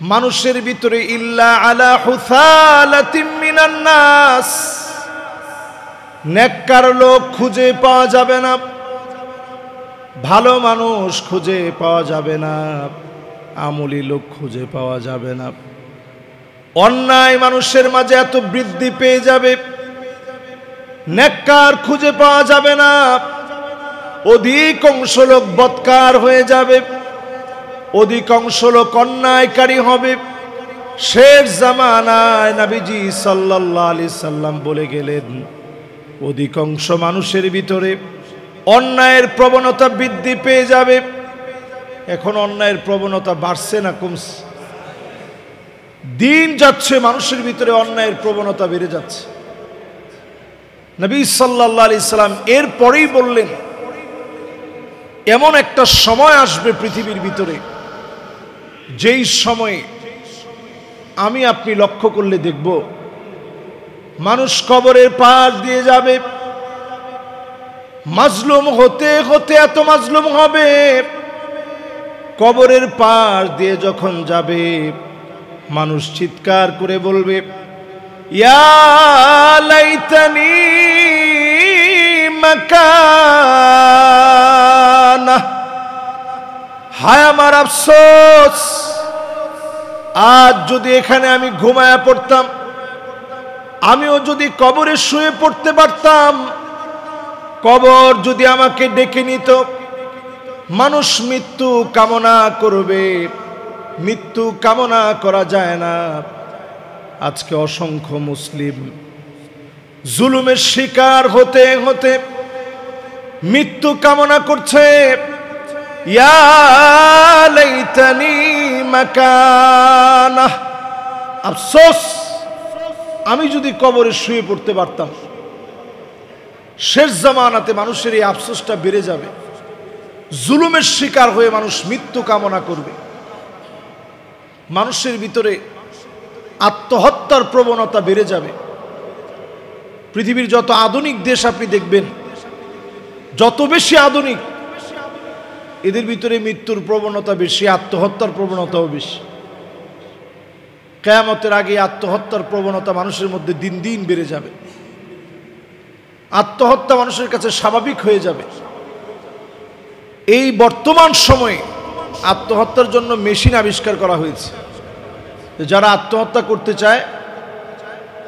মানুষের ভিতরে ইল্লা আলা হুসালাতিম মিনান নাস, নেককার লোক খুঁজে পাওয়া যাবে না, ভালো মানুষ খুঁজে পাওয়া যাবে না, আমলি লোক খুঁজে পাওয়া যাবে না। অন্যায় মানুষের মাঝে এত বৃদ্ধি পেয়ে যাবে, নেককার খুঁজে পাওয়া যাবে না, অধিকাংশ লোক বদকার হয়ে যাবে, অধিকাংশ লোক অন্যায়কারী হবে। শেষ জামানায় নবীজি সাল্লাল্লাহু আলাইহি সাল্লাম বলে গেলেন, অধিকাংশ মানুষের ভিতরে অন্যায়ের প্রবণতা বৃদ্ধি পেয়ে যাবে। এখন অন্যায়ের প্রবণতা বাড়ছে না কমছে? দিন যাচ্ছে মানুষের ভিতরে অন্যায়ের প্রবণতা বেড়ে যাচ্ছে। নবী সাল্লাল্লাহু আলাইহি সাল্লাম এরপরেই বললেন, এমন একটা সময় আসবে পৃথিবীর ভিতরে, যেই সময়ে আমি আপনি লক্ষ্য করলে দেখব মানুষ কবরের পাশ দিয়ে যাবে, মাজলুম হতে হতে এত মাজলুম হবে, কবরের পাশ দিয়ে যখন যাবে মানুষ চিৎকার করে বলবে, ইয়া লাইতানি মাকানা, হায় আমার আফসোস, আজ যদি এখানে আমি ঘুমায়া পড়তাম, আমিও যদি কবরে শুয়ে পড়তে পারতাম, কবর যদি আমাকে ডেকে নিত। মানুষ মৃত্যু কামনা করবে, মৃত্যু কামনা করা যায় না। আজকে অসংখ্য মুসলিম জুলুমের শিকার হতে হতে মৃত্যু কামনা করছে, ইয়া লাইতানি মাকানা, আফসোস আমি যদি কবরে শুয়ে পড়তে পারতাম। শেষ জামানাতে মানুষের এই আফসোসটা বেড়ে যাবে, জুলুমের শিকার হয়ে মানুষ মৃত্যু কামনা করবে। মানুষের ভিতরে আত্মহত্যার প্রবণতা বেড়ে যাবে। পৃথিবীর যত আধুনিক দেশ আপনি দেখবেন, যত বেশি আধুনিক, এদের ভিতরে মৃত্যুর প্রবণতা বেশি, আত্মহত্যার প্রবণতাও বেশি। কিয়ামতের আগে আত্মহত্যার প্রবণতা মানুষের মধ্যে দিন দিন বেড়ে যাবে। আত্মহত্যা মানুষের কাছে স্বাভাবিক হয়ে যাবে। এই বর্তমান সময়ে আত্মহত্যার জন্য মেশিন আবিষ্কার করা হয়েছে। যারা আত্মহত্যা করতে চায়,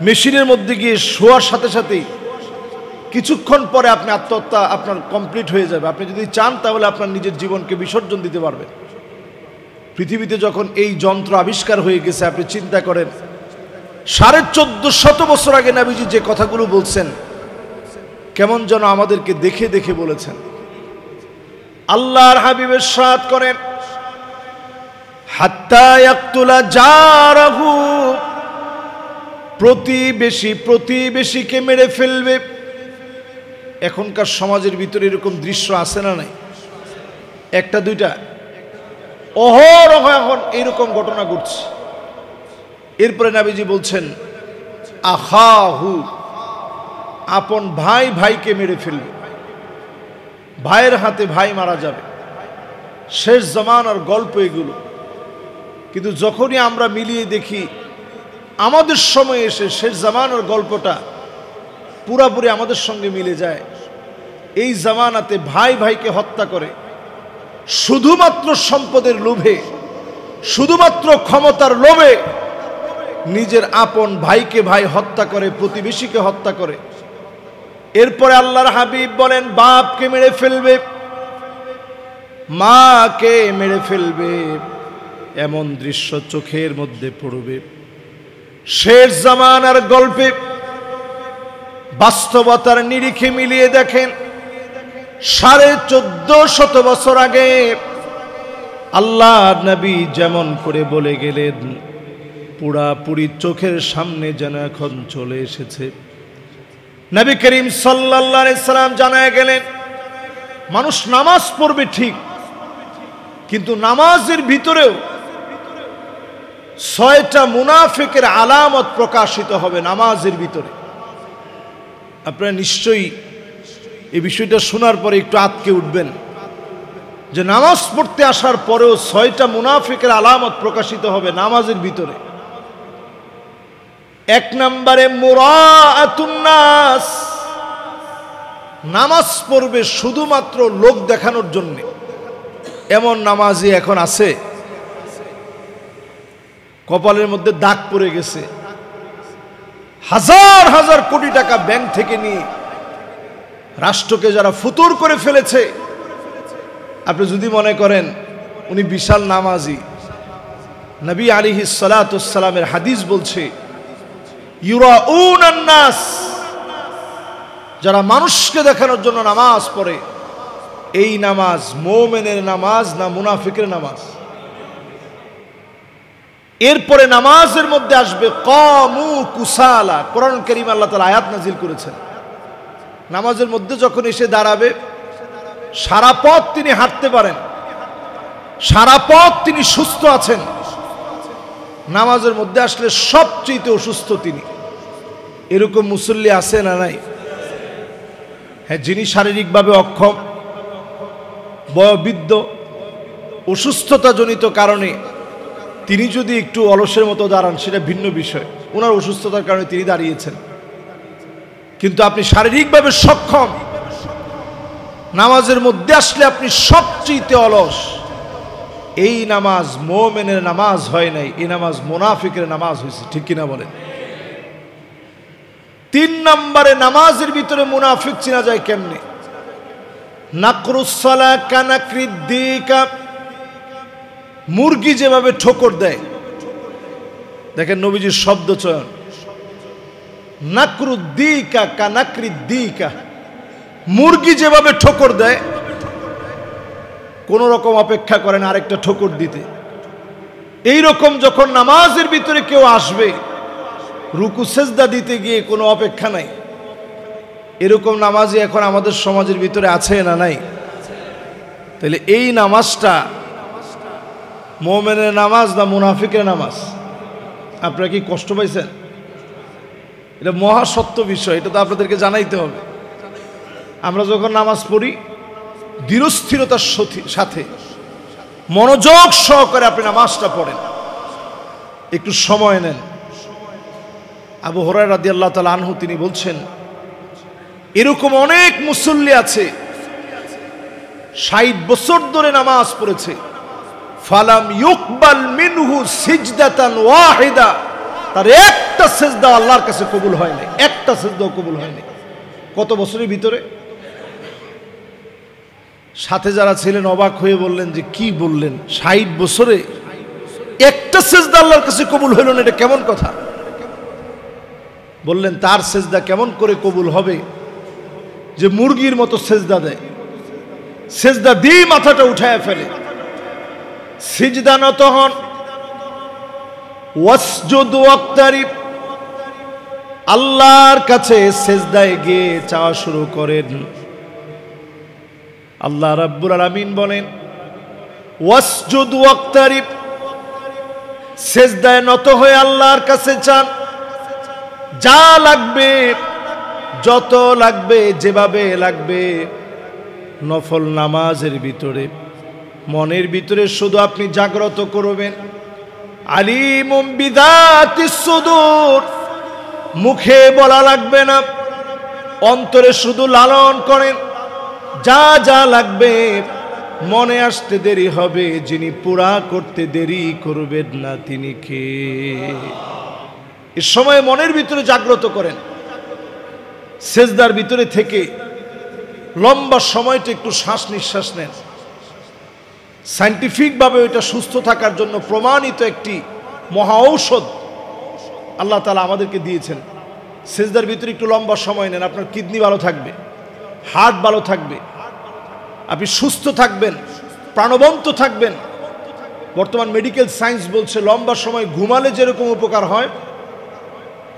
মেশিনের মধ্যে গিয়ে শোয়ার সাথে সাথেই কিছুক্ষণ পরে আপনি আত্মহত্যা আপনার কমপ্লিট হয়ে যাবে। আপনি যদি চান তাহলে আপনার নিজের জীবনকে বিসর্জন দিতে পারবেন। পৃথিবীতে যখন এই যন্ত্র আবিষ্কার হয়ে গেছে, আপনি চিন্তা করেন 1450 বছর আগে নবীজি যে কথাগুলো বলছেন, কেমন যেন আমাদেরকে দেখে দেখে বলেছেন। আল্লাহর হাবিব ইরশাদ করেন, হাত্তা ইয়াকতুলা জারাহু, প্রতিবেশী প্রতিবেশীকে মেরে ফেলবে। এখনকার সমাজের ভিতরে এরকম দৃশ্য আছে না নাই? একটা দুইটা, অহরহ এখন এইরকম ঘটনা ঘটছে। এরপরে নবীজি বলছেন, আখাহু, আপন ভাই ভাইকে মেরে ফেলবে, ভাইয়ের হাতে ভাই মারা যাবে। শেষ জামানার গল্প এগুলো। কিন্তু যখনই আমরা মিলিয়ে দেখি, আমাদের সময় এসে শেষ জামানার গল্পটা পুরাপুরি আমাদের সঙ্গে মিলে যায়। এই জামানাতে ভাই ভাইকে হত্যা করে শুধুমাত্র সম্পদের লোভে, শুধুমাত্র ক্ষমতার লোভে নিজের আপন ভাইকে ভাই হত্যা করে, প্রতিবেশীকে হত্যা করে। এরপরে আল্লাহর হাবিব বলেন, বাপকে মেরে ফেলবে, মাকে মেরে ফেলবে। এমন দৃশ্য চোখের মধ্যে পড়বে। শেষ জামানার গল্পে বাস্তবতার নিরিখে মিলিয়ে দেখেন, 1450 বছর আগে আল্লাহর নবী যেমন করে বলে গেলেন, পুরাপুরি চোখের সামনে যেন এখন চলে এসেছে। নবী করিম সাল্লাল্লাহু আলাইহি সাল্লাম জানায় গেলেন, মানুষ নামাজ পড়বে ঠিক, কিন্তু নামাজের ভিতরেও 6টা মুনাফিকের আলামত প্রকাশিত হবে নামাজের ভিতরে। আপনারা নিশ্চয়ই এই বিষয়টা শোনার পরে একটু আটকে উঠবেন। যে নামাজ পড়তে আসার পরেও 6টা মুনাফিকের আলামত প্রকাশিত হবে নামাজের ভিতরে। 1 নম্বরে মুরাআতুন নাস, নামাজ পড়বে শুধুমাত্র লোক দেখানোর জন্য। এমন নামাজি এখন আছে, কপালের মধ্যে দাগ পড়ে গেছে, হাজার হাজার কোটি টাকা ব্যাংক থেকে নিয়ে রাষ্ট্রকে যারা ফুতুর করে ফেলেছে। আপনি যদি মনে করেন উনি বিশাল নামাজি, নবী আলাইহিস সালাতু ওয়াস সালামের হাদিস বলছে ইউরাউনান নাস, যারা মানুষকে দেখানোর জন্য নামাজ পড়ে, এই নামাজ মুমিনের নামাজ না মুনাফিকের নামাজ? এরপরে নামাজের মধ্যে আসবে কামু কুসালা। কোরআন কারীম আল্লাহ তাআলা আয়াত নাজিল করেছেন, নামাজের মধ্যে যখন এসে দাঁড়াবে সারা পথ তিনি হাঁটতে পারেন, সারা পথ তিনি সুস্থ আছেন, নামাজের মধ্যে আসলে সবচেয়ে অসুস্থ তিনি। এরকম মুসল্লি আছে না নাই? হ্যাঁ, যিনি শারীরিকভাবে অক্ষম, বয়োবৃদ্ধ, অসুস্থতাজনিত কারণে তিনি যদি একটু অলসের মতো দাঁড়ান সেটা ভিন্ন বিষয়, ওনার অসুস্থতার কারণে তিনি দাঁড়িয়েছেন। কিন্তু আপনি শারীরিকভাবে সক্ষম, নামাজের মধ্যে আসলে আপনি সবচেয়ে অলস, এই নামাজ মুমিনের নামাজ হয় নাই, এই নামাজ মুনাফিকের নামাজ হয়েছে। ঠিক কিনা বলেন? 3 নম্বরে নামাজের ভিতরে মুনাফিক চেনা যায় কেমনে? নাকরুস সালা কানাকরিদ্দিকা, মুরগি যেভাবে ঠোকর দেয়, দেখেন নবীজির শব্দ চয়ন, নাকরুদ্দিকা কানাকরিদ্দিকা, মুরগি যেভাবে ঠোকর দেয়, কোন রকম অপেক্ষা করেন আরেকটা ঠোকর দিতে। এই রকম যখন নামাজের ভিতরে কেউ আসবে, রুকু সেজদা দিতে গিয়ে কোনো অপেক্ষা নাই, এরকম নামাজি এখন আমাদের সমাজের ভিতরে আছে না নাই? তাহলে এই নামাজটা মুমিনের নামাজ না মুনাফিকের নামাজ? আপনারা কি কষ্ট পাইছেন? এটা মহা সত্য বিষয়, এটা তো আপনাদেরকে জানাইতে হবে। আমরা যখন নামাজ পড়ি দৃঢ়স্থিরতার সাথে মনোযোগ সহকারে আপনি নামাজটা পড়েন, একটু সময় নেন। আবু হুরায়রা রাদিয়াল্লাহু তাআলা আনহু তিনি বলছেন, এরকম অনেক মুসল্লি আছে 60 বছর ধরে নামাজ পড়েছে, ফালাম ইউকবাল মিনহু সিজদাতান ওয়াহিদা, তার একটা সিজদা আল্লাহর কাছে কবুল হয় নাই, একটা সিজদাও কবুল হয় নাই। কত বছরের ভিতরে? সাথে যারা ছিলেন অবাক হয়ে বললেন যে কি বললেন, 60 বছরে একটা সিজদা আল্লাহর কাছে কবুল হইল না, এটা কেমন কথা? বললেন তার সিজদা কেমন করে কবুল হবে যে মুরগির মতো সিজদা দেয়, সিজদা দিয়ে মাথাটা উঠায় ফেলে, সিজদা নত হন, ওয়াসজুদ ওয়াক্তারিব, আল্লাহর কাছে সিজদায় গিয়ে চাওয়া শুরু করেন। আল্লাহ রাব্বুল আলামিন বলেন ওয়াসজুদ ওয়াক্তারিব, সিজদায় নত হয়ে আল্লাহর কাছে চান, যা লাগবে, যত লাগবে, যেভাবে লাগবে। নফল নামাজের ভিতরে মনের ভিতরে শুধু আপনি জাগ্রত করবেন আলিমুম বিযাতিস সুদূর, মুখে বলা লাগবে না, অন্তরে শুধু লালন করেন, যা যা লাগবে মনে আসতে দেরি হবে, যিনি পুরা করতে দেরি করবেন না তিনি কে? এ সময় মনের ভিতরে জাগ্রত করেন, সেজদার ভিতরে থেকে লম্বা সময়টা একটু শ্বাস নিঃশ্বাস নেন। সায়েন্টিফিকভাবে এটা সুস্থ থাকার জন্য প্রমাণিত একটি মহা ঔষধ আল্লাহ তাআলা আমাদেরকে দিয়েছেন। সেজদার ভিতরে একটু লম্বা সময় নেন, আপনার কিডনি ভালো থাকবে, হার্ট ভালো থাকবে, আপনি সুস্থ থাকবেন, প্রাণবন্ত থাকবেন। বর্তমান মেডিকেল সায়েন্স বলছে লম্বা সময় ঘুমালে যেরকম উপকার হয়,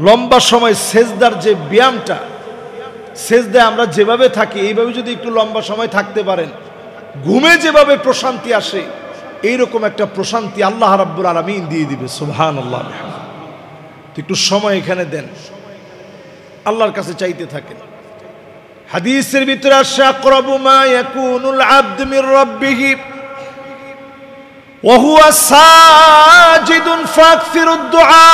লম্বা সময় সেজদার যে ব্যায়ামটা, সেজদায় আমরা যেভাবে থাকি এইভাবে যদি একটু লম্বা সময় থাকতে পারেন, ঘুমে যেভাবে প্রশান্তি আসে এইরকম একটা প্রশান্তি আল্লাহ রাব্বুল আলামিন দিয়ে দিবে। সুবহানাল্লাহ। একটু সময় এখানে দেন, আল্লাহর কাছে চাইতে থাকেন। হাদিসের ভিতরে আসে আকরাবু মা ইয়াকুনুল আবদু মির রাব্বিহি ওয়া হুয়া সাজিদুন ফাকসিরুদ দুআ।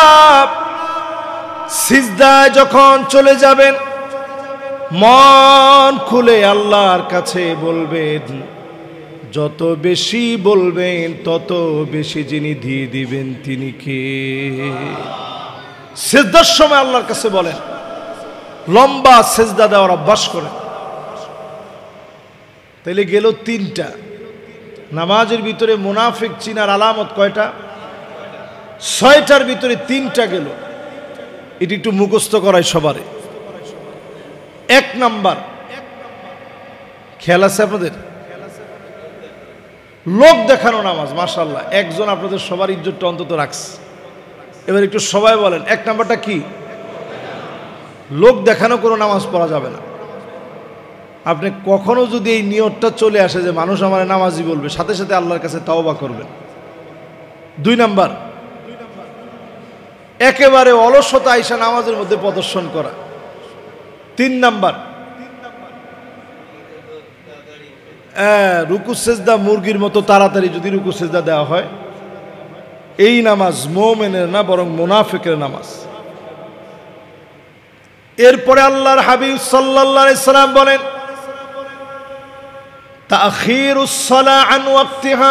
সিজদায় যখন চলে যাবেন মন খুলে আল্লাহর কাছে বলবেন, যত বেশি বলবেন তত বেশি যিনি দিয়ে দিবেন তিনি কে? সিজদার সময় আল্লাহর কাছে বলেন, লম্বা সিজদা দেওয়ার অভ্যাস করেন। তাইলে গেল তিনটা। নামাজের ভিতরে মুনাফিক চিনার আলামত কয়টা? 6টার ভিতরে 3টা গেল। এটি একটু মুখস্থ করায় সবারে। 1 নাম্বার, খেয়াল আছে আপনাদের? লোক দেখানো নামাজ। মাশাআল্লাহ, একজন আপনাদের সবার ইজ্জতটা অন্তত রাখছে। এবার একটু সবাই বলেন 1 নাম্বারটা কি? লোক দেখানো কোনো নামাজ পড়া যাবে না। আপনি কখনো যদি এই নিয়তটা চলে আসে যে মানুষ আমার নামাজি বলবে, সাথে সাথে আল্লাহর কাছে তাওবা করবেন। 2 নাম্বার, একেবারে অলসতা আইসা নামাজের মধ্যে প্রদর্শন করা। 3 নাম্বার, রুকু সেজদা মুরগির মতো তাড়াতাড়ি যদি রুকু সেজদা দেওয়া হয়, এই নামাজ মুমিনের না বরং মুনাফিকের নামাজ। এরপরে আল্লাহর হাবিব সাল্লাল্লাহু আলাইহি সাল্লাম বলেন, তাখিরুস সালাহ আন ওয়াক্তিহা,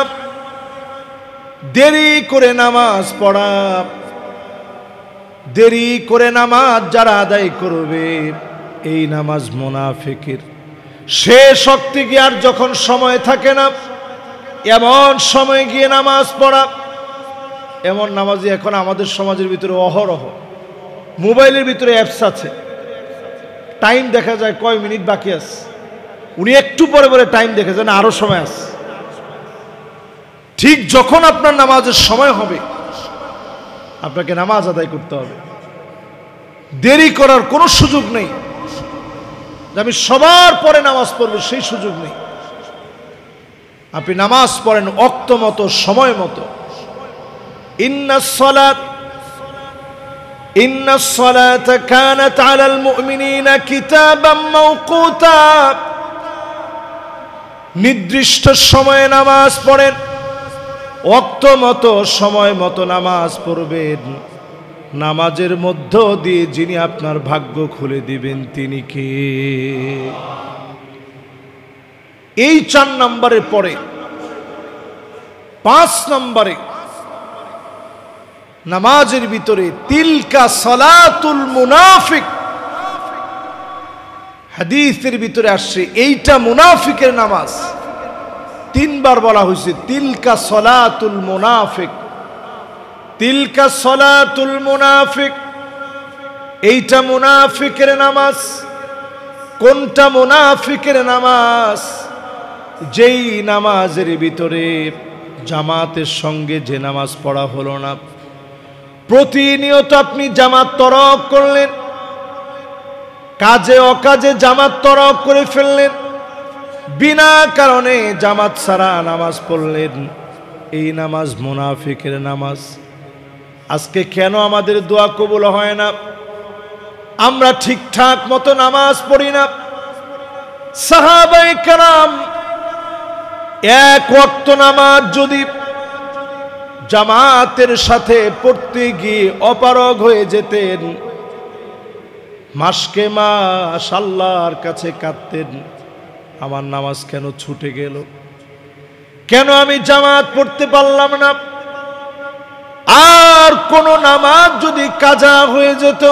দেরি করে নামাজ পড়া। দেরি করে নামাজ যারা আদায় করবে এই নামাজ মুনাফিকের। শেষ ওয়াক্তে গিয়ে আর যখন সময় থাকে না, এমন সময় গিয়ে নামাজ পড়া। এমন নামাজি এখন আমাদের সমাজের ভিতরে অহরহ। মোবাইলের ভিতরে অ্যাপস আছে, টাইম দেখা যায় কয় মিনিট বাকি আছে, উনি একটু পরে পরে টাইম দেখে যান আরো সময় আছে। ঠিক যখন আপনার নামাজের সময় হবে আপনাকে নামাজ আদায় করতে হবে। দেরি করার কোনো সুযোগ নেই যে আমি সবার পরে নামাজ পড়বো, সেই সুযোগ নেই। আপনি নামাজ পড়েন ওয়াক্ত মতো, সময় মতো। ইন্নাস সালাতা কানাত আলাল মুমিনিনা কিতাবাম মাওকুতা, নির্দিষ্ট সময়ে নামাজ পড়েন, ওয়াক্ত মতো, সময় মতো নামাজ পড়বেন। নামাজের মধ্য দিয়ে যিনি আপনার ভাগ্য খুলে দিবেন তিনি কে? এই 4 নম্বরের পরে 5 নম্বরে নামাজের ভিতরে তিলকা সালাতুল মুনাফিক, হাদিসের ভিতরে আসছে এইটা মুনাফিকের নামাজ। 3 বার বলা হয়েছে তিলকা সালাতুল মুনাফিক, তিলকা সালাতুল মুনাফিক, এইটা মুনাফিকের নামাজ। কোনটা মুনাফিকের নামাজ? যেই নামাজের ভিতরে জামাতের সঙ্গে যে নামাজ পড়া হলো না, প্রতিনিয়ত আপনি জামাত তরক করলেন, কাজে অকাজে জামাত তরক করে ফেললেন, বিনা কারণে জামাত ছাড়া নামাজ পড়লেন, এই নামাজ মুনাফিকের নামাজ। আজকে কেন আমাদের দোয়া কবুল হয় না? আমরা ঠিকঠাক মতো নামাজ পড়ি না। সাহাবায়ে কেরাম 1 ওয়াক্ত নামাজ যদি জামাতের সাথে পড়তে গিয়ে অপারগ হয়ে যেতেন, মাসকে মাস আল্লাহর কাছে কাঁদতেন, আমার নামাজ কেন ছুটে গেল, কেন আমি জামাত পড়তে পারলাম না। আর কোন নামাজ যদি কাজা হয়ে যেত,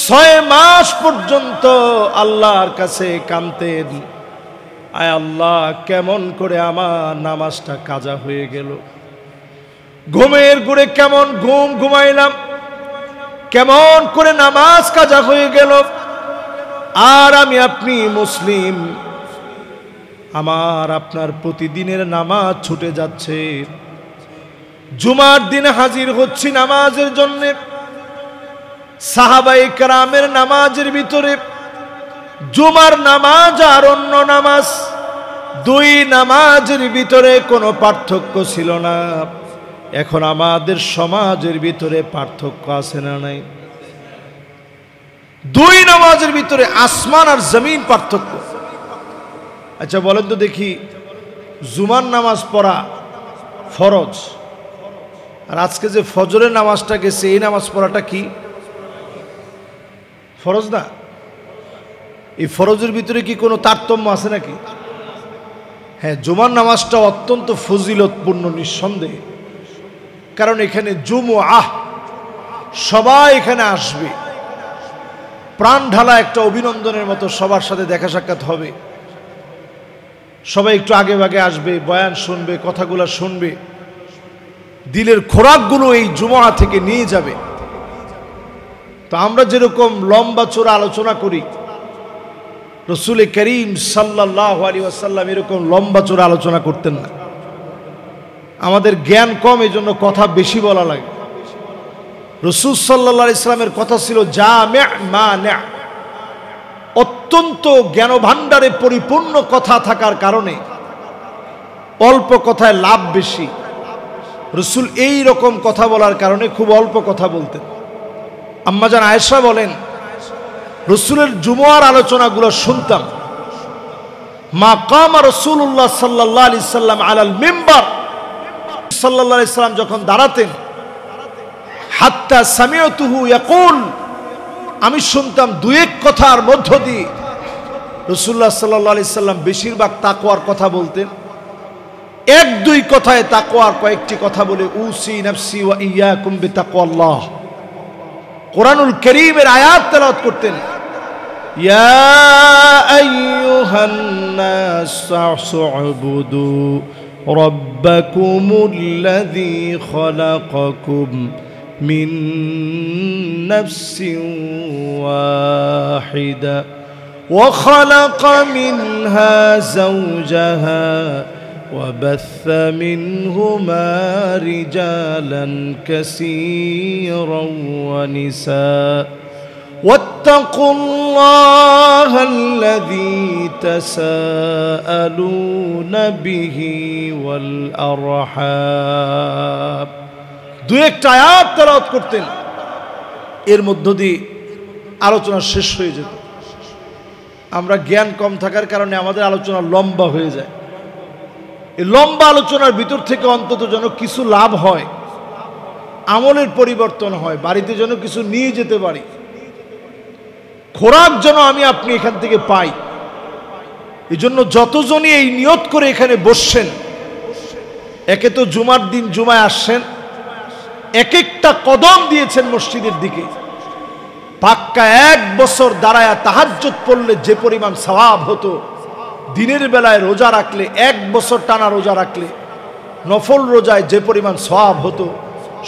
6 মাস পর্যন্ত আল্লাহর কাছে কাঁদতেন, আয় আল্লাহ কেমন করে আমার নামাজটা কাজা হয়ে গেল, ঘুমের ঘুরে কেমন ঘুম ঘুমাইলাম, কেমন করে নামাজ কাজা হয়ে গেল। আর আমি আপনি মুসলিম, আমার আপনার প্রতিদিনের নামাজ ছুটে যাচ্ছে। জুমার দিনে হাজির হচ্ছি নামাজের জন্য, সাহাবায়ে কেরামের নামাজের ভিতরে জুমার নামাজ আর অন্য নামাজ, 2 নামাজের ভিতরে কোনো পার্থক্য ছিল না। এখন আমাদের সমাজের ভিতরে পার্থক্য আছে না নাই? দুই নামাজের ভিতরে আসমান আর জমিন পার্থক্য। আচ্ছা বলেন তো দেখি, জুমার নামাজ পড়া ফরজ, আর আজকে যে ফজরের নামাজটা গেছে এই নামাজ পড়াটা কি ফরজ না? এই ফরজের ভিতরে কি কোনো তারতম্য আছে নাকি? হ্যাঁ, জুমার নামাজটা অত্যন্ত ফজিলতপূর্ণ নিঃসন্দেহে, কারণ এখানে জুমআহ, সবাই এখানে আসবে, প্রাণ ঢালা একটা অভিনন্দনের মতো সবার সাথে দেখা সাক্ষাৎ হবে। সবাই একটু আগে ভাগে আসবে, বয়ান শুনবে, কথাগুলো শুনবে, দিলের খোরাকগুলো এই জুমআ থেকে নিয়ে যাবে। তো আমরা যেরকম লম্বা চোরা আলোচনা করি, রসুল করিম সাল্লাল্লাহু আলাইহি ওয়াসাল্লাম এরকম লম্বা চোরা আলোচনা করতেন না। আমাদের জ্ঞান কম, এই জন্য কথা বেশি বলা লাগে। রসুল সাল্লাল্লাহু আলাইহি ওয়াসাল্লামের কথা ছিল জামি' মানি', অত্যন্ত জ্ঞান ভাণ্ডারে পরিপূর্ণ কথা থাকার কারণে অল্প কথায় লাভ বেশি। রসুল এই রকম কথা বলার কারণে খুব অল্প কথা বলতেন। আম্মাজান আয়েশা বলেন, রসুলের জুমআর আলোচনাগুলো শুনতাম, মা কামা রাসূলুল্লাহ সাল্লাল্লাহু আলাইহি সাল্লাম আলাল মিম্বার, সাল্লাল্লাহু আলাইহি সাল্লাম যখন দাঁড়াতেন, হাত্তা সামিআতুহু ইয়াকুল, আমি শুনতাম দুই এক কথার মধ্য দিয়ে রাসূলুল্লাহ সাল্লাল্লাহু আলাইহি সাল্লাম বেশিরভাগ তাকওয়ার কথা বলতেন। এক দুই কথায় তাকওয়ার কয়েকটি কথা বলে উসি নাফসি ওয়া ইয়াকুম বিতাকওয়াল্লাহ, কোরআনুল কারীমের আয়াত তেলাওয়াত করতেন। ইয়া আইয়ুহান নাস উ'বুদু রাব্বাকুমুল্লাযী খালাকাকুম মিন নাফসিন ওয়াহিদা ওয়া খালাকা মিনহা যাওজাহা وبث منهما رجالا كثيرا ونساء واتقوا الله الذي تساءلون به والأرحام। দুই একটা আয়াত তেলাওয়াত করতেন, এর মধ্য দিয়ে আলোচনা শেষ হয়ে যেত। আমরা জ্ঞান কম থাকার কারণে আমাদের আলোচনা লম্বা হয়ে যায়। এই লম্বা আলোচনার ভিতর থেকে অন্তত যেন কিছু লাভ হয়, আমলের পরিবর্তন হয়, বাড়িতে যেন কিছু নিয়ে যেতে পারি, খোরাক যেন আমি আপনি এখান থেকে পাই। এই জন্য যতজনই এই নিয়ত করে এখানে বসছেন, একে তো জুমার দিন জুমায় আসছেন, এক একটা কদম দিয়েছেন মসজিদের দিকে, পাক্কা এক বছর দাঁড়ায়া তাহাজ্জুদ পড়লে যে পরিমাণ সওয়াব হতো, দিনের বেলায় রোজা রাখলে, এক বছর টানা রোজা রাখলে নফল রোজায় যে পরিমাণ সওয়াব হতো,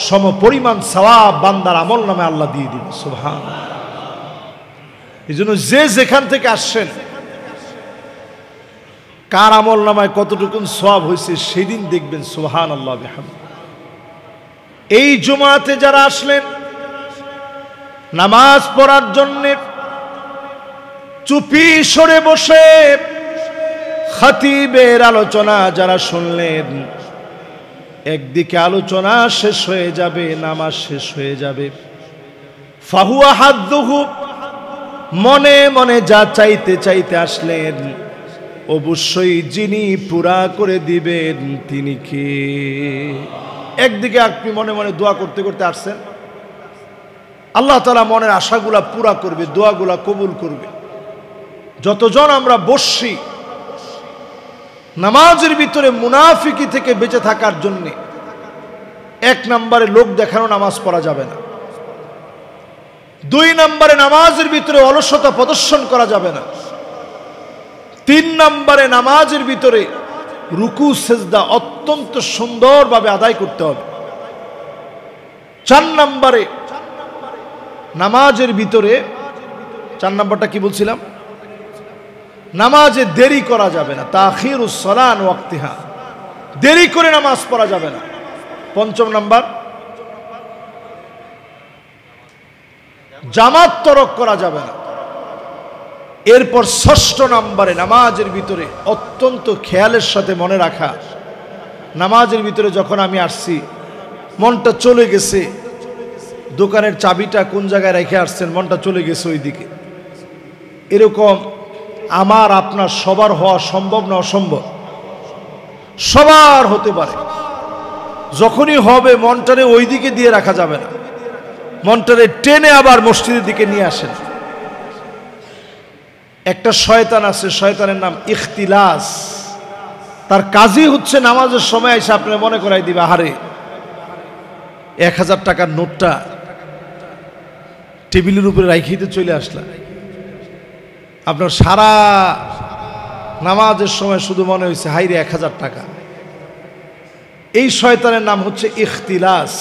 সম পরিমাণ সওয়াব বান্দার আমল নামে আল্লাহ দিয়ে দিবেন। সুবহানাল্লাহ। এই জন্য যে যেখান থেকে আসছেন, কার আমল নামায় কতটুকু সওয়াব হয়েছে সেদিন দেখবেন। সুবহানাল্লাহ বিহামদিহি। এই জুমাতে যারা আসলেন নামাজ পড়ার জন্য, চুপি সরে বসে খতিবের আলোচনা যারা শুনলেন, একদিকে আলোচনা শেষ হয়ে যাবে, নামাজ শেষ হয়ে যাবে, ফাহুয়া হাদ্দুহু, মনে মনে যা চাইতে চাইতে আসলেন, অবশ্যই যিনি পুরা করে দিবেন তিনি কে? একদিকে আপনি মনে মনে দোয়া করতে করতে আসছেন, আল্লাহ তাআলা মনের আশাগুলা পুরা করবে, দোয়াগুলা কবুল করবে। যতজন আমরা বসছি, নামাজের ভিতরে মুনাফিকি থেকে বেঁচে থাকার জন্য এক নম্বরে লোক দেখানো নামাজ পড়া যাবে না। দুই নম্বরে নামাজের ভিতরে অলসতা প্রদর্শন করা যাবে না। তিন নম্বরে নামাজের ভিতরে রুকু সেজদা অত্যন্ত সুন্দরভাবে আদায় করতে হবে। চার নম্বরে নামাজের ভিতরে, চার নম্বরটা কি বলছিলাম, নামাজে দেরি করা যাবে না, তাখিরুস সালাহ আন ওয়াক্তিহা, দেরি করে নামাজ পড়া যাবে না। পঞ্চম নাম্বার, জামাত তরক করা যাবে না। এরপর ষষ্ঠ নম্বরে নামাজের ভিতরে অত্যন্ত খেয়ালের সাথে মনে রাখা, নামাজের ভিতরে যখন আমি আসছি মনটা চলে গেছে, দোকানের চাবিটা কোন জায়গায় রেখে আসছেন, মনটা চলে গেছে ওই দিকে। এরকম আমার আপনার সবার হওয়া সম্ভব না অসম্ভব? সবার হতে পারে। যখনই হবে মনটারে ওই দিকে দিয়ে রাখা যাবে না, মনটারে টেনে আবার মসজিদের দিকে নিয়ে আসেন। একটা শয়তান আছে, শয়তানের নাম ইখতিলাস। তার কাজই হচ্ছে নামাজের সময় এসে আপনার মনে করাই দিবে, আহারে 1000 টাকার নোটটা টেবিলের উপরে রাখিতে চলে আসলাম। আপনার সারা নামাজের সময় শুধু মনে হয়েছে হাইরে 1000 টাকা। এই শয়তানের নাম হচ্ছে ইখতিলাস।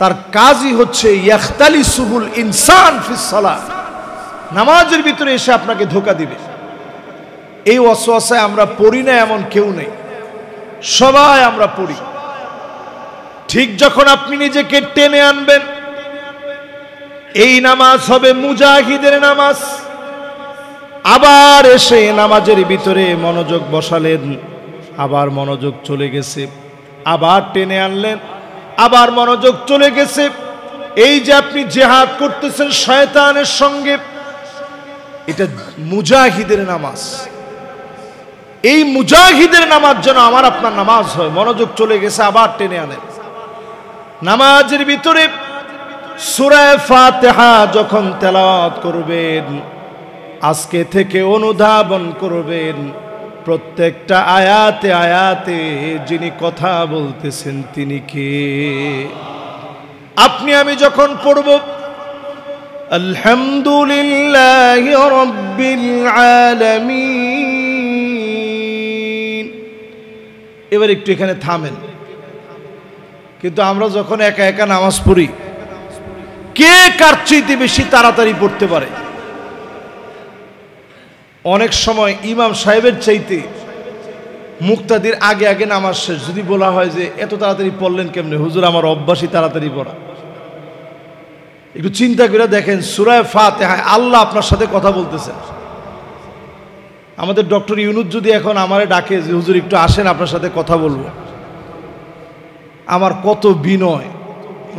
তার কাজই হচ্ছে ইয়াখতালিসুহুল ইনসান ফিস সালাহ, নামাজের ভিতরে এসে আপনাকে ধোঁকা দিবে। এই ওয়াসওয়াসায় আমরা পড়ি না এমন কেউ নেই, সবাই আমরা পড়ি। ঠিক যখন আপনি নিজেকে টেনে আনবেন, এই নামাজ হবে মুজাহিদের নামাজ। আবার এসে নামাজের ভিতরে মনোযোগ বসালেন, আবার মনোযোগ চলে গেছে, আবার টেনে আনলেন, আবার মনোযোগ চলে গেছে। এই যে আপনি জিহাদ করতেছেন শয়তানের সঙ্গে, এটা মুজাহিদের নামাজ। এই মুজাহিদের নামাজ যেন আমার আপনার নামাজ হয়। মনোযোগ চলে গেছে, আবার টেনে আনেন। নামাজের ভিতরে সূরা ফাতিহা যখন তেলাওয়াত করবেন, আজকে থেকে অনুধাবন করবেন প্রত্যেকটা আয়াতে আয়াতে যিনি কথা বলতেছেন তিনি কে। আপনি আমি যখন পড়ব আলহামদুলিল্লাহি রাব্বিল আলামিন, এবার একটু এখানে থামেন। কিন্তু আমরা যখন একা একা নামাজ পড়ি, কে কার চাইতে বেশি তাড়াতাড়ি পড়তে পারে? অনেক সময় ইমাম সাহেবের চাইতে মুক্তাদির আগে আগে নামাজ শেষ। যদি বলা হয় যে এত তাড়াতাড়ি পড়লেন কেমনে? হুজুর আমার অভ্যাসই তাড়াতাড়ি পড়া। একটু চিন্তা করে দেখেন, সূরা ফাতিহায় আল্লাহ আপনার সাথে কথা বলতেছেন। আমাদের ডক্টর ইউনুস যদি এখন আমারে ডাকে যে হুজুর একটু আসেন আপনার সাথে কথা বলবো, আমার কত বিনয়।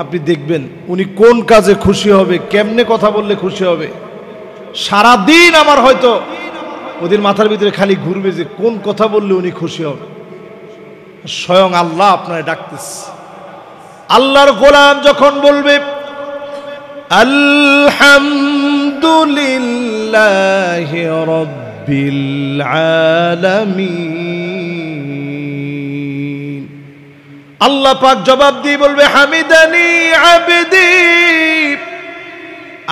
আপনি দেখবেন উনি কোন কাজে খুশি হবে, কেমনে কথা বললে খুশি হবে। সারাদিন আমার হয়তো ওদের মাথার ভিতরে খালি ঘুরবে যে কোন কথা বললে উনি খুশি হবে। স্বয়ং আল্লাহ আপনারে ডাকতেছে। আল্লাহর গোলাম যখন বলবে আলহামদুলিল্লাহি রাব্বিল আলামিন, আল্লাহ পাক জবাব দিয়ে বলবে হামিদানি আবদি,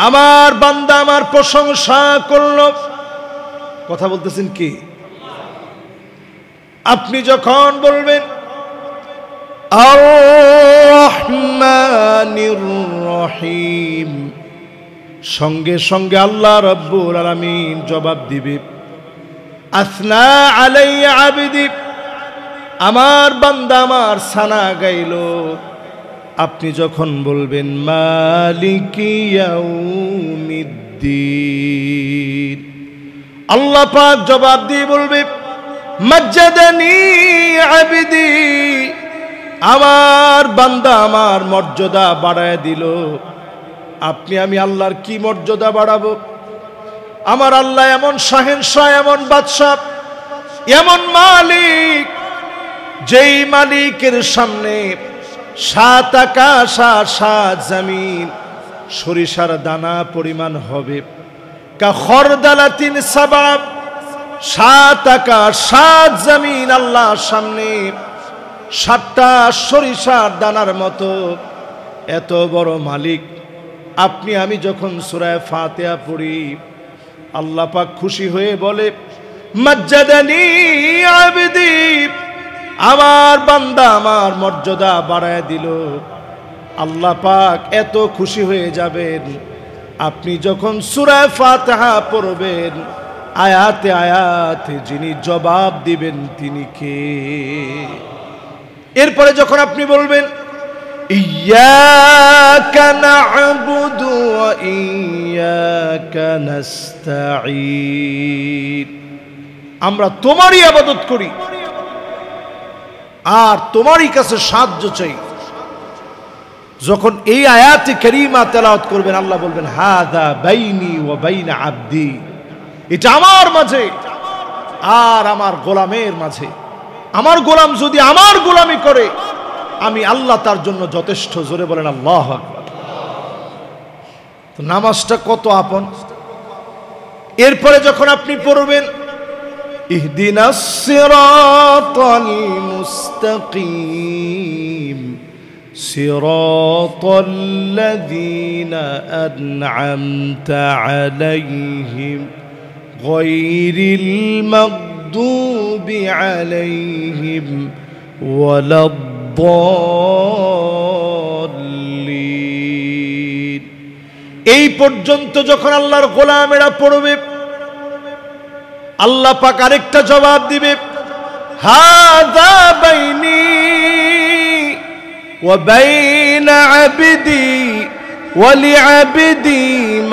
আমার বান্দা আমার প্রশংসা করলো। কথা বলতেছেন কি? আপনি যখন বলবেন আর রহমানির রহিম, সঙ্গে সঙ্গে আল্লাহ রাব্বুল আলামিন জবাব দিবে আসনা আলাইয়া আবদি, আমার বান্দা আমার সানা গাইল। আপনি যখন বলবেন মালিকি ইয়াউমিদ্দিন, আল্লাহ পাক জবাব দিয়ে বলবে মাজ্জাদানি আবদি, আমার বান্দা আমার মর্যাদা বাড়ায় দিল। আপনি আমি আল্লাহর কি মর্যাদা বাড়াবো? আমার আল্লাহ এমন শাহেনশাহ, এমন বাদশাহ, এমন মালিক, যেই মালিকের সামনে 7 আকাশ আর 7 জমিন সরিষার দানা পরিমাণ হবে। কা খরদালাতিন সাবাব, 7 আকাশ 7 জমিন আল্লাহর সামনে 7টা সরিষার দানার মতো এত বড় মালিক। আপনি আমি যখন সূরা ফাতিহা পড়ি, আল্লাহ পাক খুশি হয়ে বলে মাজ্জাদানি আবদি, আমার বান্দা আমার মর্যাদা বাড়ায় দিল। আল্লাহ পাক এত খুশি হয়ে যাবেন, আপনি যখন সূরা ফাতিহা পড়বেন আয়াতে আয়াতে যিনি জবাব দিবেন তিনি কে। এরপরে যখন আপনি বলবেন ইয়্যাকা না'বুদু ওয়া ইয়্যাকা নাস্তাঈন, আমরা তোমারই ইবাদত করি আর তোমারই কাছে সাহায্য চাই। যখন এই আয়াতে কারীমা তেলাওয়াত করবেন আল্লাহ বলবেন হাযা বাইনি ওয়া বাইনা আবদি, এটা আমার মাঝে আর আমার গোলামের মাঝে। আমার গোলাম যদি আমার গোলামি করে আমি আল্লাহ তার জন্য যথেষ্ট। জোরে বলেন আল্লাহু আকবার। তো নামাজটা কত আপন। এরপরে যখন আপনি পড়বেন ইহদিনাস সিরাতাল মুস্তাকিম সিরাতাল্লাযীনা আন'আমতা আলাইহিম গায়রিল মাগদুবি আলাইহিম ওয়ালাদ-দাল্লিন। এই পর্যন্ত যখন আল্লাহর গোলামেরা পড়বে আল্লাহ পাক আরেকটা জবাব দিবে হাযা বাইনি ওয়া বাইনা আবদি ওয়া লিআবদি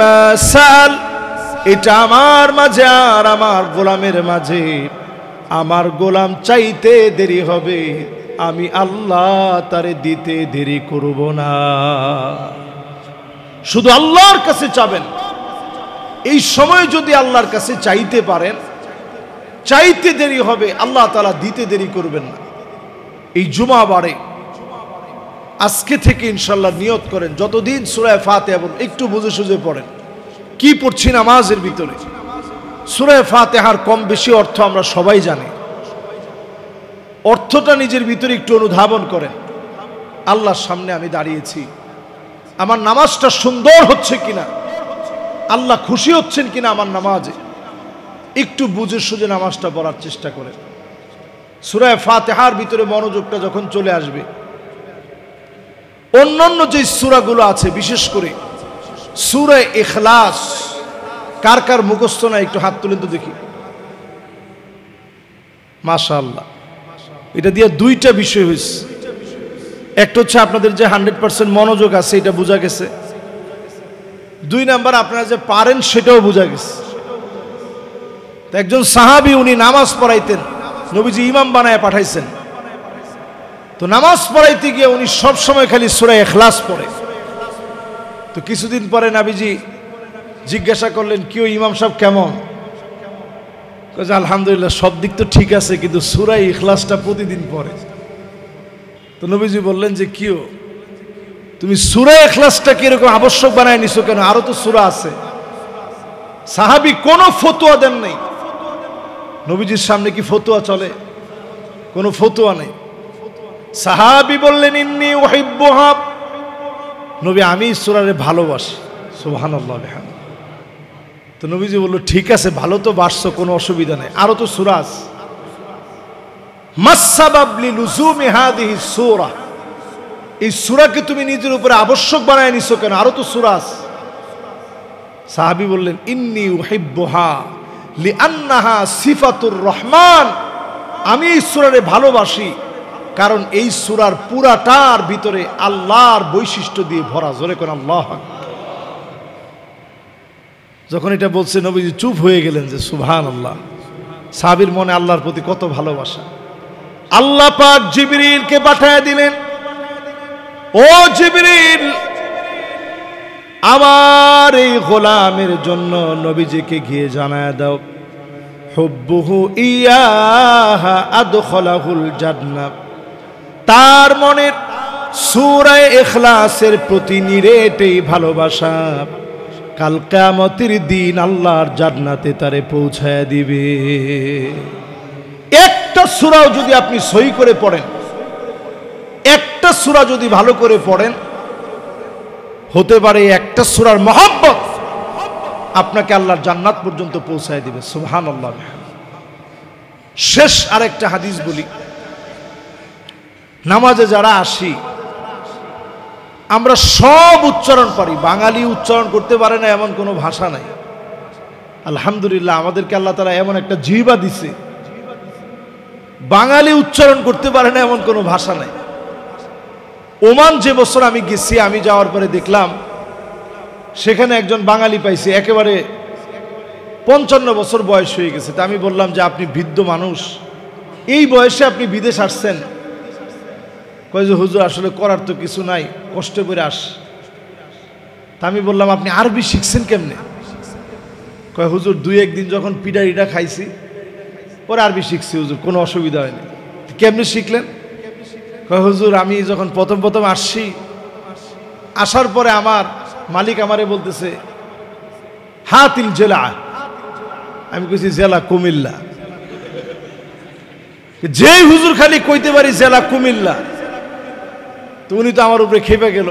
মা সাল, এটা আমার মাঝে আর আমার গোলামের মাঝে। আমার গোলাম চাইতে দেরি হবে, আমি আল্লাহ তারে দিতে দেরি করব না। শুধু আল্লাহর কাছে চাবেন। এই সময় যদি আল্লাহর কাছে চাইতে পারেন, চাইতে দেরি হবে, আল্লাহ তাআলা দিতে দেরি করবেন না। এই জুমা বারে আজকে থেকে ইনশাআল্লাহ নিয়ত করেন যতদিন সূরা ফাতিহা পড়েন একটু বুঝে সুঝে পড়েন। কি পড়ছি নামাজের ভিতরে? সূরা ফাতিহার কম বেশি অর্থ আমরা সবাই জানি। অর্থটা নিজের ভিতরে একটু অনুধাবন করেন। আল্লাহর সামনে আমি দাঁড়িয়েছি, আমার নামাজটা সুন্দর হচ্ছে কিনা, আল্লাহ খুশি হচ্ছেন কিনা আমার নামাজে, একটু বুঝে সুঝে নামাজটা পড়ার চেষ্টা করেন। সূরা ফাতিহার ভিতরে মনোযোগটা যখন চলে আসবে, অন্যান্য যে সূরাগুলো আছে বিশেষ করে সূরা ইখলাস, কার কার মুখস্থ না একটু হাত তুলেন তো দেখি। মাশাআল্লাহ, এটা দিয়ে দুইটা বিষয় হয়েছে। একটা হচ্ছে আপনাদের যে 100% মনোযোগ আছে এটা বোঝা গেছে, 2 নাম্বার আপনারা যে পারেন সেটাও বোঝা গেছে। তো একজন সাহাবী উনি নামাজ পড়াইতেন, নবীজি ইমাম বানায় পাঠাইছেন। তো নামাজ পড়াইতে গিয়ে উনি সব সময় খালি সূরা ইখলাস পড়ে। তো কিছুদিন পরে নবীজি জিজ্ঞাসা করলেন কি ও ইমাম সাহেব কেমন? কইছে আলহামদুলিল্লাহ সব দিক তো ঠিক আছে, কিন্তু সূরা ইখলাসটা প্রতিদিন পড়ে। তো নবীজি বললেন যে কি ও তুমি সূরা ইখলাসটা কি এরকম আবশ্যক বানায় নিছো কেন? আরো তো সূরা আছে। সাহাবী কোনো ফতোয়া দেন নাই। নবীজির সামনে কি ফতোয়া চলে? কোনো ফতোয়া নেই। সাহাবী বললেন ইন্নী উহিব্বুহা, নবী আমি সূরারে ভালোবাসি। সুবহানাল্লাহ বিহামদিহি। তো নবীজি বলল ঠিক আছে, ভালো তো বাসছো, কোনো অসুবিধা নেই, আরো তো সূরা আছে। মাসসাবাব লিলুজুমি হাদিহি সূরা, এই সূরাকে তুমি নিজের উপরে আবশ্যক বানায় নিছো কেন? আরো তো সূরা আছে। সাহাবী বললেন ইন্নী উহিব্বুহা লিআন্নাহা সিফাতুর রহমান, আমি এই সূরারে ভালোবাসি কারণ এই সূরার পুরাটার ভিতরে আল্লাহর বৈশিষ্ট্য দিয়ে ভরা। জোরে কোন আল্লাহু আকবার। যখন এটা বলছে নবীজি চুপ হয়ে গেলেন যে সুবহানাল্লাহ। সাহাবীর মনে আল্লাহর প্রতি কত ভালোবাসা। আল্লাহ পাক জিবরিলকে পাঠিয়ে দিলেন, ও জিবরিল আমার এই গোলামের জন্য নবীজিকে গিয়ে জানায় দাও হুব্বুহু ইয়াহা আদখালাহুল জান্নাহ, তার মনের সূরা ইখলাসের প্রতি নিরেটেই ভালোবাসা কাল কিয়ামতের দিন আল্লাহর জান্নাতে তারে পৌঁছায় দিবে। একটা সূরাও যদি আপনি সহি করে পড়েন, একটা সূরা যদি ভালো করে পড়েন, হতে পারে একটা সূরার মহব্বত আপনাকে আল্লাহর জান্নাত পর্যন্ত পৌঁছায় দিবে। সুবহানাল্লাহ। শেষ আরেকটা হাদিস বলি, নামাজে যারা আসি আমরা সব উচ্চারণ পারি, বাঙালি উচ্চারণ করতে পারে না এমন কোনো ভাষা নাই। আলহামদুলিল্লাহ আমাদেরকে আল্লাহ তাআলা এমন একটা জিহ্বা দিছে, বাঙালি উচ্চারণ করতে পারে না এমন কোনো ভাষা নাই। ওমান যে বছর আমি গেছি, আমি যাওয়ার পরে দেখলাম সেখানে একজন বাঙালি পাইছি, একেবারে 55 বছর বয়স হয়ে গেছে। তা আমি বললাম যে আপনি বৃদ্ধ মানুষ, এই বয়সে আপনি বিদেশ আসছেন, কয় যে হুজুর আসলে করার তো কিছু নাই, কষ্ট করে আস। তা আমি বললাম আপনি আরবি শিখছেন কেমনে? কয় হুজুর 2-1 দিন যখন পিঠাইটা খাইছি পরে আরবি শিখছি হুজুর, কোনো অসুবিধা হয়নি। কেমনে শিখলেন? কয় হুজুর আমি যখন প্রথম আসছি, আসার পরে আমার মালিক আমারে বলতেছে হাতিল জেলা। আমি কইছি জেলা কুমিল্লা। যেই হুজুর খালি কইতে পারি জেলা কুমিল্লা, তো উনি তো আমার উপরে খেপে গেল।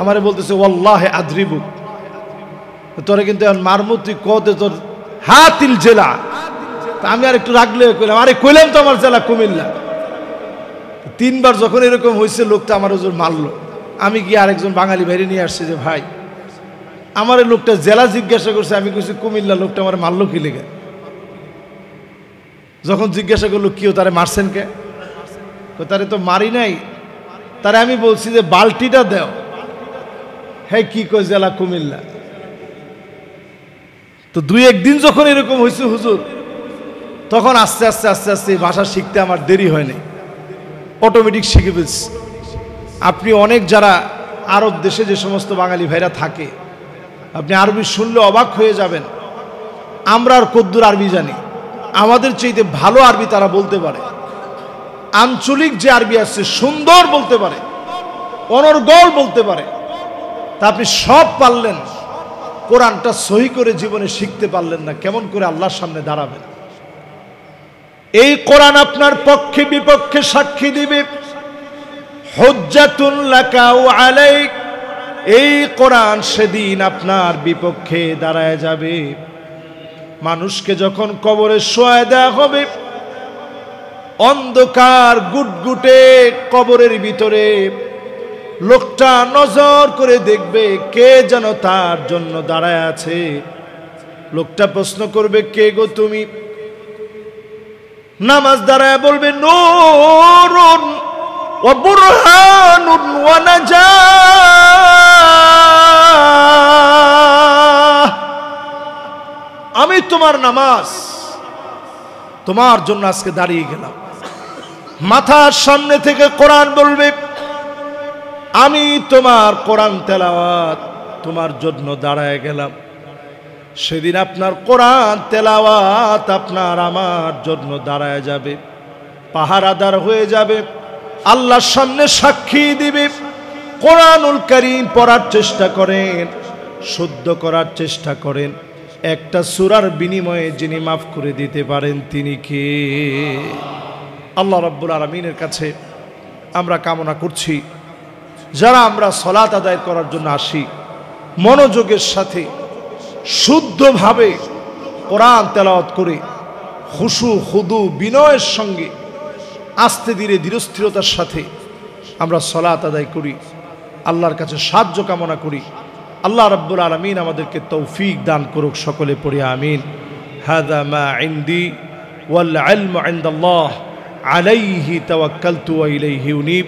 আমারে বলতেছে ওয়াল্লাহে আদ্রিবুক, তোরা কিন্তু এখন মারমু, তুই কতে তোর হাতিল জেলা। আমি আর একটু রাগলে কইলাম আরে কইলাম তো আমার জেলা কুমিল্লা। 3 বার যখন এরকম হয়েছে লোকটা আমার হুজুর মারলো। আমি গিয়ে আরেকজন বাঙালি বাইরে নিয়ে আসছি যে ভাই আমার লোকটা জেলা জিজ্ঞাসা করছে, আমি কইছি কুমিল্লা, লোকটা আমার মারলো কি লেগে? যখন জিজ্ঞাসা করলো কিও তারে মারছেন কে? তারে তো মারি নাই, তারে আমি বলছি যে বালতিটা দাও। হ্যাঁ কি কয় জেলা কুমিল্লা। তো 2-1 দিন যখন এরকম হয়েছে হুজুর, তখন আস্তে আস্তে আস্তে আস্তে এই ভাষা শিখতে আমার দেরি হয়নি, অটোমেটিক শিখে ফেলছি। আপনি অনেক যারা আরব দেশে যে সমস্ত বাঙালি ভাইরা থাকে, আপনি আরবি শুনলে অবাক হয়ে যাবেন। আমরা আর কদ্দুর আরবি জানি, আমাদের চাইতে ভালো আরবি তারা বলতে পারে। আঞ্চলিক যে আরবি আছে সুন্দর বলতে পারে, অনর্গল বলতে পারে। তা আপনি সব পারলেন, কোরআনটা সহি করে জীবনে শিখতে পারলেন না, কেমন করে আল্লাহর সামনে দাঁড়াবেন? এই কোরআন আপনার পক্ষে বিপক্ষে সাক্ষী দিবে। হুজ্জাতুন লাকা ওয়া আলাইক, এই কোরআন সেদিন আপনার বিপক্ষে দাঁড়ায় যাবে। মানুষকে যখন কবরে শোয়ায় দেওয়া হবে, অন্ধকার গুটগুটে কবরের ভিতরে লোকটা নজর করে দেখবে কে যেন তার জন্য দাঁড়ায় আছে। লোকটা প্রশ্ন করবে কে গো তুমি? নামাজ দাঁড়ায় বলবে নূরুন ওয়া বুরহানুন ওয়া নাজাহ, আমি তোমার নামাজ, তোমার জন্য আজকে দাঁড়িয়ে গেলাম। মাথার সামনে থেকে কোরআন বলবে আমি তোমার কোরআন তেলাওয়াত, তোমার জন্য দাঁড়ায় গেলাম। সেদিন আপনার কোরআন তেলাওয়াত আপনার আমার জন্য দাঁড়ায় যাবে, পাহারাদার হয়ে যাবে, আল্লাহর সামনে সাক্ষী দিবে। কোরআনুল কারীম পড়ার চেষ্টা করেন, শুদ্ধ করার চেষ্টা করেন, একটা সূরার বিনিময়ে যিনি মাফ করে দিতে পারেন তিনি কে? আল্লাহ রাব্বুল আলামিনের কাছে আমরা কামনা করছি, যারা আমরা সালাত আদায় করার জন্য আসি, মনোযোগের সাথে শুদ্ধভাবে কোরআন তেলাওয়াত করে খুশু খুদু বিনয়ের সঙ্গে আস্তে ধীরে ধীরস্থিরতার সাথে আমরা সালাত আদায় করি, আল্লাহর কাছে সাহায্য কামনা করি। আল্লাহ রাব্বুল আলামিন আমাদেরকে তৌফিক দান করুক, সকলে পড়ি আমিন। হাযা মা ইনদি ওয়াল ইলমু ইনদাল্লাহ আলাইহি তাওয়াক্কালতু ওয়া ইলাইহি উনীব।